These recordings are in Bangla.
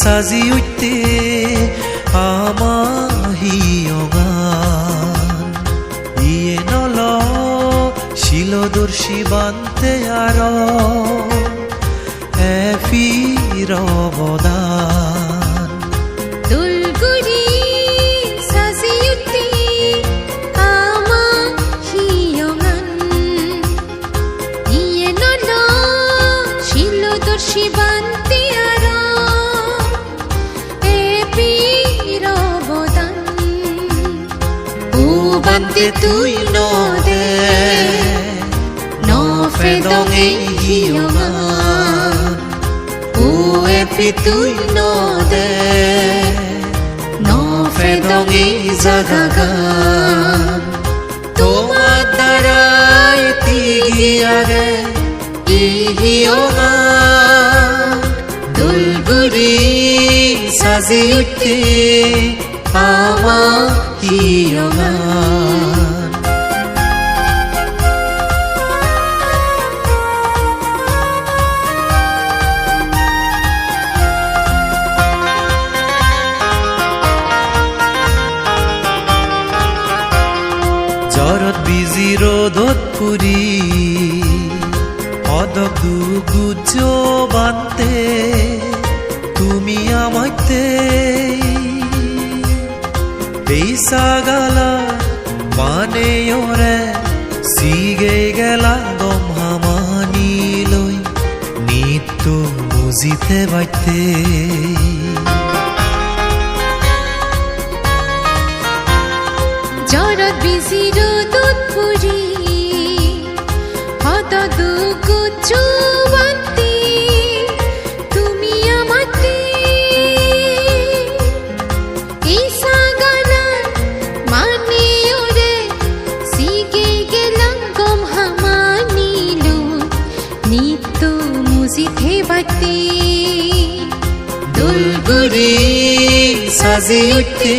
সাজি উঠতে আমাহিয়গান ইয়ে নল শিলদর্শী বান্তে আর এফির অবদান দুলগুড়ি সাজি উঠতে আমাহিয়গান ইয়ে নল শিলদর্শী বান্তে আর এফির অবদান ও বান্তে তুই নদে নফেদঙে হিয়গান ও এফি তুই নদে নফেদঙে জাগাগান তোমার দ্বারাই তিগিয়ারে ইহিয়গান দুলগুড়ি সাজি উঠতে আমাহিয়গান জরত বিজি রোদত ফুরি অদক দুগুজ বান্তে তুমি আমাইতে পেইসা গালা মানে ওরে সিগে গেলা গম হামানি লই নিত্য মুজিতে বাইতে জরত বিজি রোদত ফুরি হত দুগুজ বান্তে তুমি আমাতে ঈসা গালার মানে ওরে সিগে গেলাম গম হামানিল নিত্য মুজিতে বাতে দুলগুড়ি সাজি উঠতে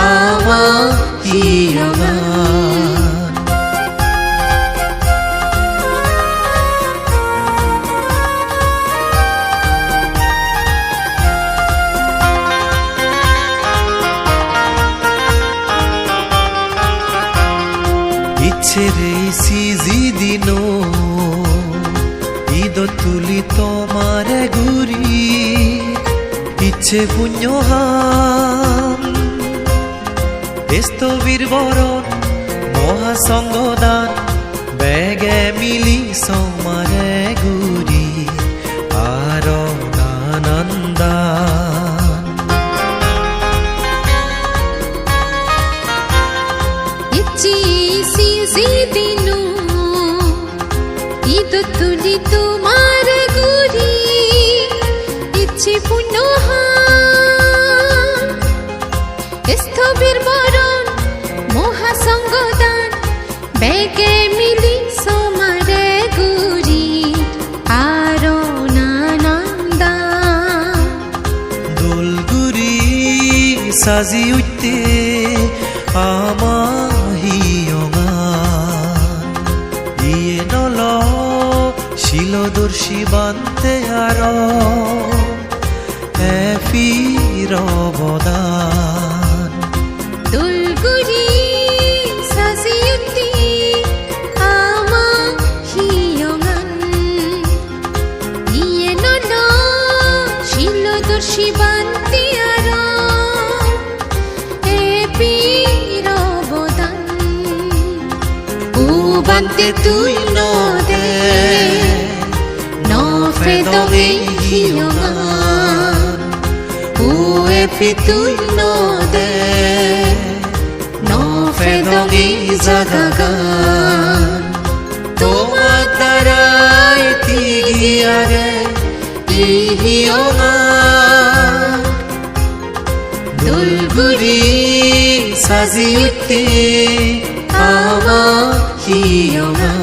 আমাহিয়গান ইচ্ছে রে সিজি দিন ঈদ তুলি তোমারে ঘুরি ইচ্ছে পুণ্য হাম স্থবির বরণ মহাসংগদান বেগে মিলি সমারে ঘুরি আর নানন্দান ইচ্ছি সিজি দিনু ঈদ তুলি তোমার গুরি ইচ্ছে পুণ্য স্থবির বরণ মহাসংগদান বেগে মিলি সমারে গুরি আর নানন্দান দুলগুড়ি সাজি উঠতে আমাহিয়গান ইয়ে নল শিলদর্শী বান্তে আর এফির অবদান দুলগুড়ি সাজি উঠতে আমাহিয়গান ইয়ে নল শিলদর্শী বান্তে আর এফির অবদান ও বান্তে তুই নদে নফেদঙে হিয়গান ও এফি তুই নদে নফেদঙে জাগাগান তোমার দ্বারাই তিগিয়ারে ইহিয়গান দুলগুড়ি সাজি উঠতে আমাহিয়গান